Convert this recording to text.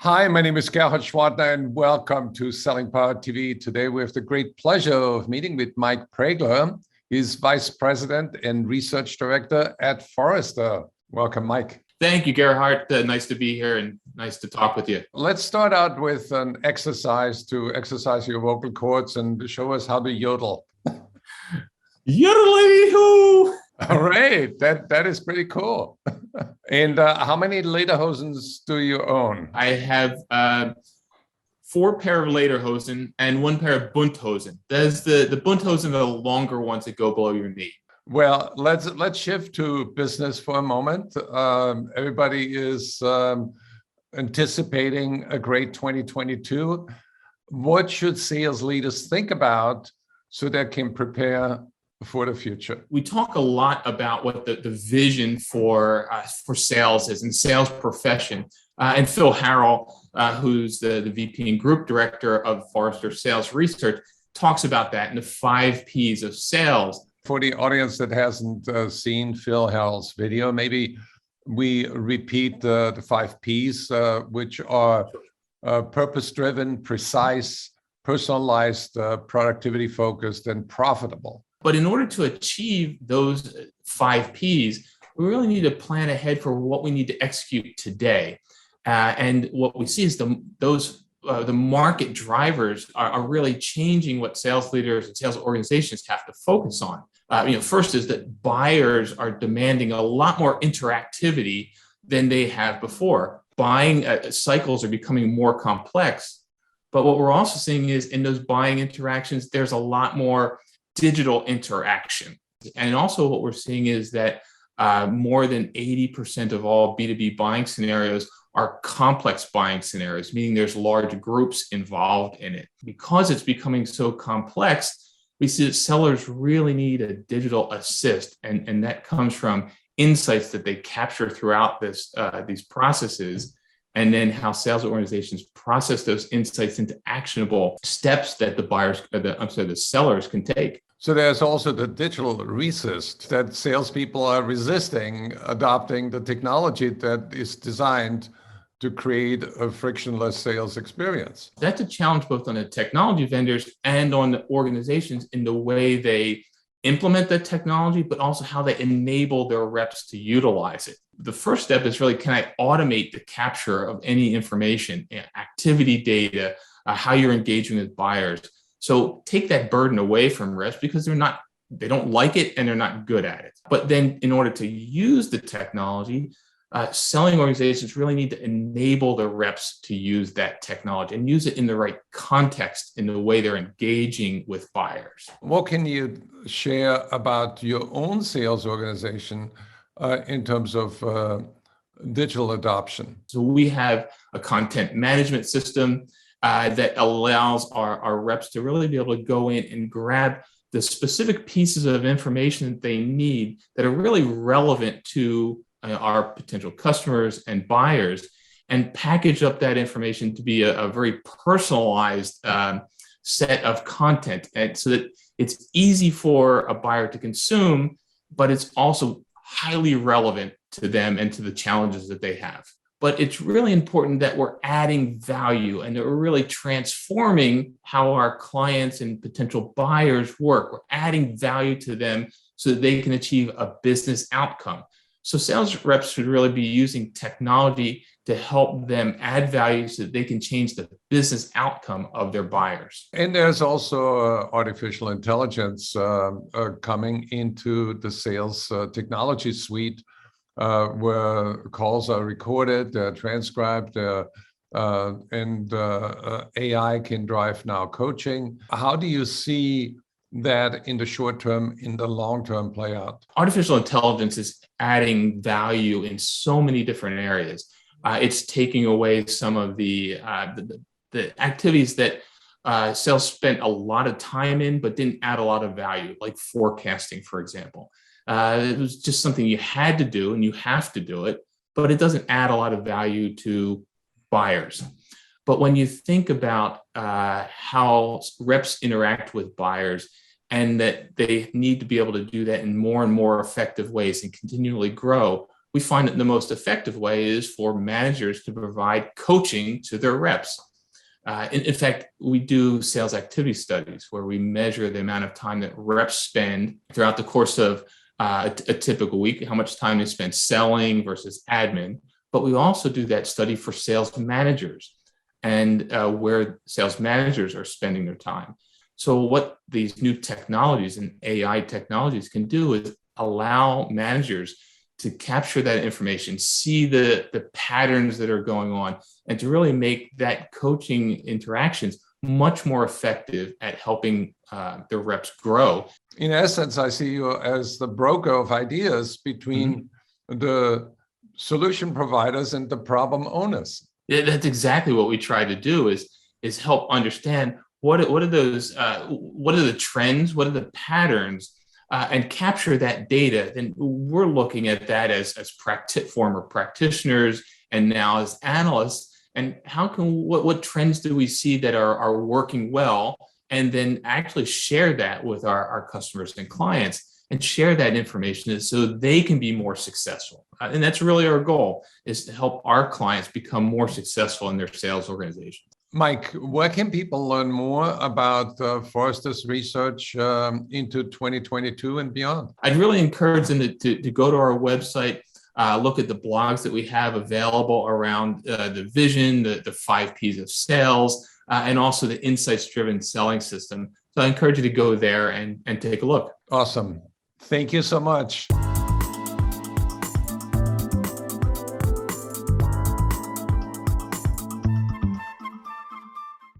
Hi, my name is Gerhard Schwartner, and welcome to Selling Power TV. Today, we have the great pleasure of meeting with Mike Pregler. He's Vice President and Research Director at Forrester. Welcome, Mike. Thank you, Gerhard. Nice to be here and nice to talk with you. Let's start out with an exercise to exercise your vocal cords and show us how to yodel. Yodeling-hoo! All right, that is pretty cool. And how many lederhosens do you own? I have 4 pair of lederhosen and 1 pair of Bunthosen. That's the Bunthosen are the longer ones that go below your knee. Well, let's shift to business for a moment. Everybody is anticipating a great 2022. What should sales leaders think about so they can prepare for the future? We talk a lot about what the vision for sales is and sales profession. And Phil Harrell, who's the VP and Group Director of Forrester Sales Research, talks about that in the 5 Ps of sales. For the audience that hasn't seen Phil Harrell's video, maybe we repeat the 5 Ps, which are purpose-driven, precise, personalized, productivity-focused, and profitable. But in order to achieve those 5 Ps, we really need to plan ahead for what we need to execute today. And what we see is the market drivers are really changing what sales leaders and sales organizations have to focus on. First is that buyers are demanding a lot more interactivity than they have before. Buying cycles are becoming more complex. But what we're also seeing is in those buying interactions, there's a lot more digital interaction. And also what we're seeing is that more than 80% of all B2B buying scenarios are complex buying scenarios, meaning there's large groups involved in it. Because it's becoming so complex, we see that sellers really need a digital assist, and that comes from insights that they capture throughout these processes, and then how sales organizations process those insights into actionable steps that the sellers can take. So there's also the digital resist that salespeople are resisting adopting the technology that is designed to create a frictionless sales experience. That's a challenge both on the technology vendors and on the organizations in the way they implement the technology, but also how they enable their reps to utilize it. The first step is really, can I automate the capture of any information, activity data, how you're engaging with buyers? So take that burden away from reps because they don't like it and they're not good at it. But then in order to use the technology, selling organizations really need to enable the reps to use that technology and use it in the right context in the way they're engaging with buyers. What can you share about your own sales organization in terms of digital adoption? So we have a content management system that allows our reps to really be able to go in and grab the specific pieces of information that they need that are really relevant to our potential customers and buyers, and package up that information to be a very personalized set of content, and so that it's easy for a buyer to consume, but it's also highly relevant to them and to the challenges that they have. But it's really important that we're adding value and that we're really transforming how our clients and potential buyers work. We're adding value to them so that they can achieve a business outcome. So sales reps should really be using technology to help them add value so that they can change the business outcome of their buyers. And there's also artificial intelligence coming into the sales technology suite, where calls are recorded, they're transcribed, and AI can drive now coaching. How do you see that in the short term, in the long term play out? Artificial intelligence is adding value in so many different areas. It's taking away some of the activities that sales spent a lot of time in, but didn't add a lot of value, like forecasting, for example. It was just something you had to do and you have to do it, but it doesn't add a lot of value to buyers. But when you think about how reps interact with buyers and that they need to be able to do that in more and more effective ways and continually grow, we find that the most effective way is for managers to provide coaching to their reps. In fact, we do sales activity studies where we measure the amount of time that reps spend throughout the course of a typical week, how much time they spend selling versus admin. But we also do that study for sales managers and where sales managers are spending their time. So what these new technologies and AI technologies can do is allow managers to capture that information, see the patterns that are going on, and to really make that coaching interactions much more effective at helping the reps grow. In essence, I see you as the broker of ideas between the solution providers and the problem owners. Yeah, that's exactly what we try to do is help understand what are the trends, what are the patterns, and capture that data. Then we're looking at that as former practitioners and now as analysts. And what trends do we see that are working well? And then actually share that with our customers and clients and share that information so they can be more successful. And that's really our goal, is to help our clients become more successful in their sales organization. Mike, where can people learn more about Forrester's research into 2022 and beyond? I'd really encourage them to go to our website, look at the blogs that we have available around the vision, the 5 Ps of sales, and also the insights-driven selling system. So I encourage you to go there and take a look. Awesome. Thank you so much.